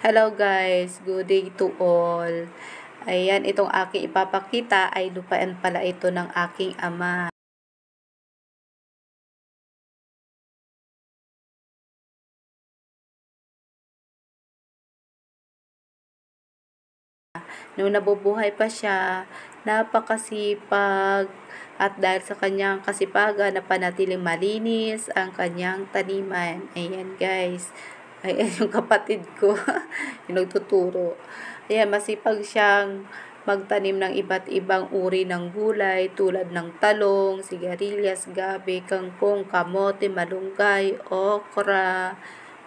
Hello guys, good day to all. Ayan, itong aking ipapakita ay lupain pala ito ng aking ama. Nung nabubuhay pa siya, napakasipag at dahil sa kanyang kasipagan na panatiling malinis ang kanyang taniman. Ayan guys, ayan yung kapatid ko, yung nagtuturo. Ayan, masipag siyang magtanim ng iba't ibang uri ng gulay tulad ng talong, sigarilyas, gabi, kangkong, kamote, malunggay, okra,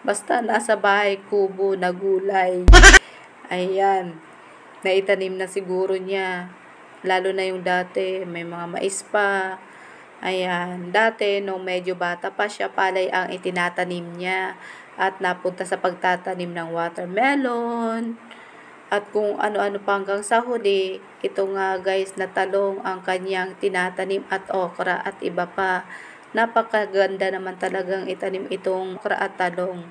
basta nasa bahay kubo na gulay. Ayan, naitanim na siguro niya. Lalo na yung dati, may mga mais pa. Ayan, dati nung medyo bata pa siya, palay ang itinatanim niya. At napunta sa pagtatanim ng watermelon. At kung ano-ano pa hanggang sa huli, ito nga guys na talong ang kanyang tinatanim at okra at iba pa. Napakaganda naman talagang itanim itong okra at talong.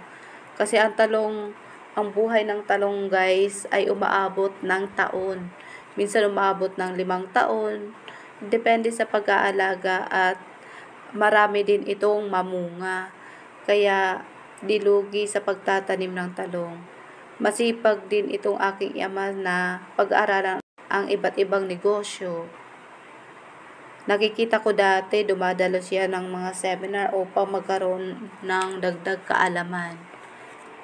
Kasi ang talong, ang buhay ng talong guys ay umaabot ng taon. Minsan umaabot ng 5 taon. Depende sa pag-aalaga at marami din itong mamunga. Kaya dilugi sa pagtatanim ng talong. Masipag din itong aking ama na pag-aralan ang iba't ibang negosyo. Nakikita ko dati dumadalo siya ng mga seminar upang magkaroon ng dagdag kaalaman.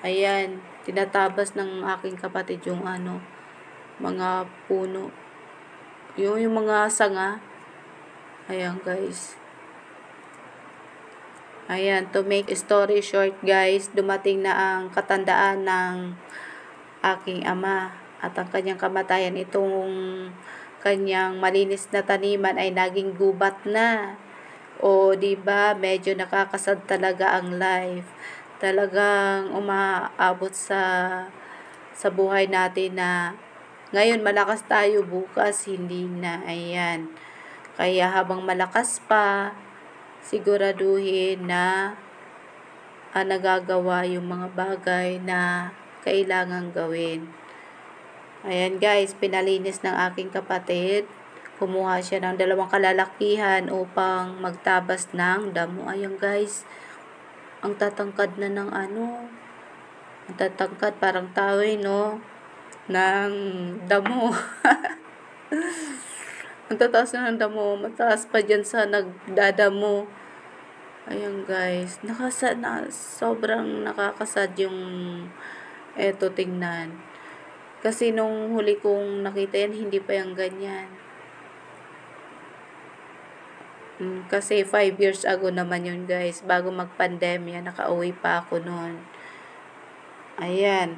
Ayan, tinatabas ng aking kapatid yung mga puno. Yung mga sanga. Ayan guys. Ayan, to make story short guys, dumating na ang katandaan ng aking ama. At ang kanyang kamatayan, itong kanyang malinis na taniman ay naging gubat na. O, diba, medyo nakakasad talaga ang life. Talagang umaabot sa buhay natin na ngayon malakas tayo, bukas hindi na. Ayan. Kaya habang malakas pa, siguraduhin na nagagawa yung mga bagay na kailangang gawin. Ayan guys, pinalinis ng aking kapatid. Kumuha siya ng 2 kalalakihan upang magtabas ng damo. Ayan guys, ang tatangkad na ng ang tatangkad parang taoy no, ng damo. Ang tataas na ng damo, mataas pa dyan sa nagdadamo. Ayan guys, sobrang nakakasad yung eto tingnan. Kasi nung huli kong nakita yan, hindi pa yung ganyan. Kasi 5 years ago naman yun guys, bago magpandemya, nakauwi pa ako noon. Ayan.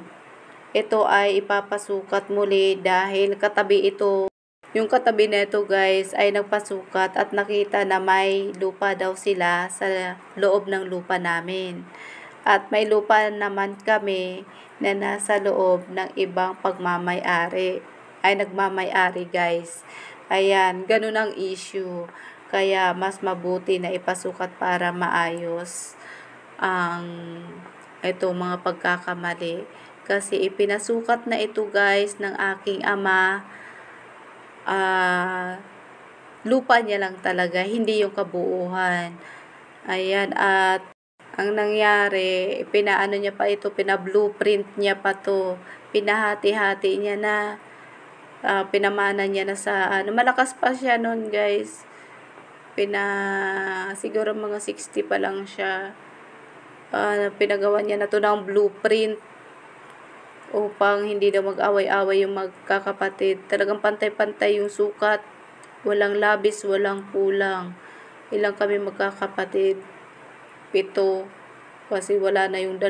Ito ay ipapasukat muli dahil katabi ito. Yung katabi nito guys ay nagpasukat at nakita na may lupa daw sila sa loob ng lupa namin. At may lupa naman kami na nasa loob ng ibang pagmamay-ari. Ay nagmamay-ari guys. Ayan, ganun ang issue. Kaya mas mabuti na ipasukat para maayos ang mga pagkakamali. Kasi ipinasukat na ito guys ng aking ama. Lupa niya lang talaga, hindi yung kabuuhan. Ayan, at ang nangyari, pinaano niya pa ito, pina-blueprint niya pa to. Pinahati-hati niya na, pinamana niya na sa, malakas pa siya noon guys. Siguro mga 60 pa lang siya. Pinagawa niya na to ng blueprint upang hindi daw mag-away-away yung magkakapatid. Talagang pantay-pantay yung sukat. Walang labis, walang kulang. Ilang kami magkakapatid? 7. Kasi wala na yung 2.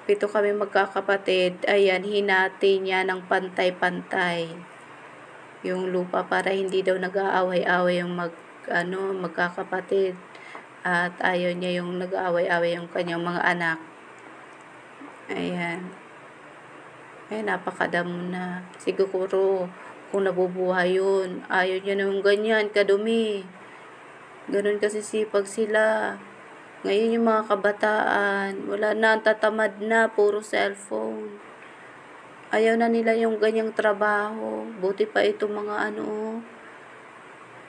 7 kami magkakapatid. Ayan, hinati niya ng pantay-pantay yung lupa para hindi daw nag-aaway-away yung magkakapatid. At ayaw niya yung nag-aaway-away yung kanyang mga anak. Ayan. Ay, napakadamo na. Siguro, kung nabubuhay yun, ayaw niya nung ganyan, kadumi. Ganun kasi sipag sila. Ngayon yung mga kabataan, wala na, tatamad na, puro cellphone. Ayaw na nila yung ganyang trabaho. Buti pa itong mga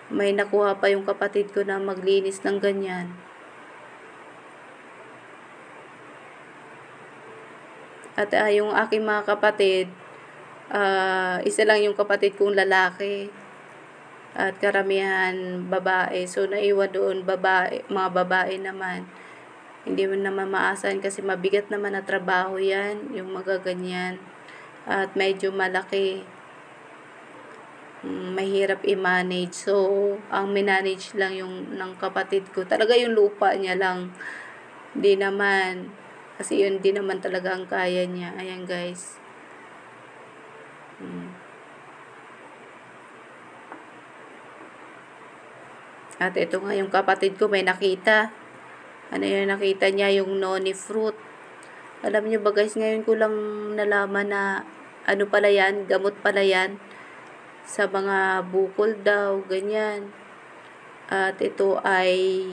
may nakuha pa yung kapatid ko na maglinis ng ganyan. At yung aking mga kapatid, isa lang yung kapatid kong lalaki. At karamihan babae. So, naiwan doon mga babae naman. Hindi mo naman maasahan kasi mabigat naman na trabaho yan, yung magaganyan. At medyo malaki. Mahirap i-manage. So, ang minanage lang yung ng kapatid ko. Talaga yung lupa niya lang. Hindi naman. Kasi yun di naman talaga ang kaya niya. Ayan guys. At ito nga yung kapatid ko may nakita. Ano yung nakita niya? Yung noni fruit. Alam niyo ba guys, ngayon ko lang nalaman na ano pala yan, gamot pala yan. Sa mga bukol daw, ganyan. At ito ay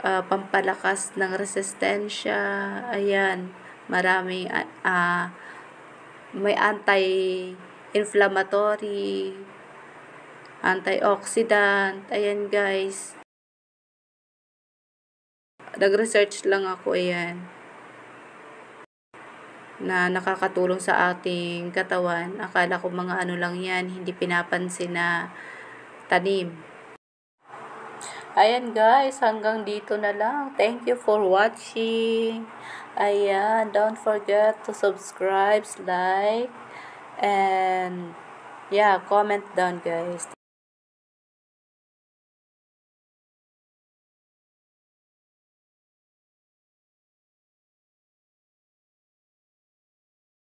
pampalakas ng resistensya. Ayan, marami may anti-inflammatory, antioxidant. Ayan guys. Nag-research lang ako, ayan, na nakakatulong sa ating katawan. Akala ko mga lang yan, hindi pinapansin na tanim. Ayan guys, hanggang dito na lang. Thank you for watching. Ayan, don't forget to subscribe, like, and yeah, comment down guys.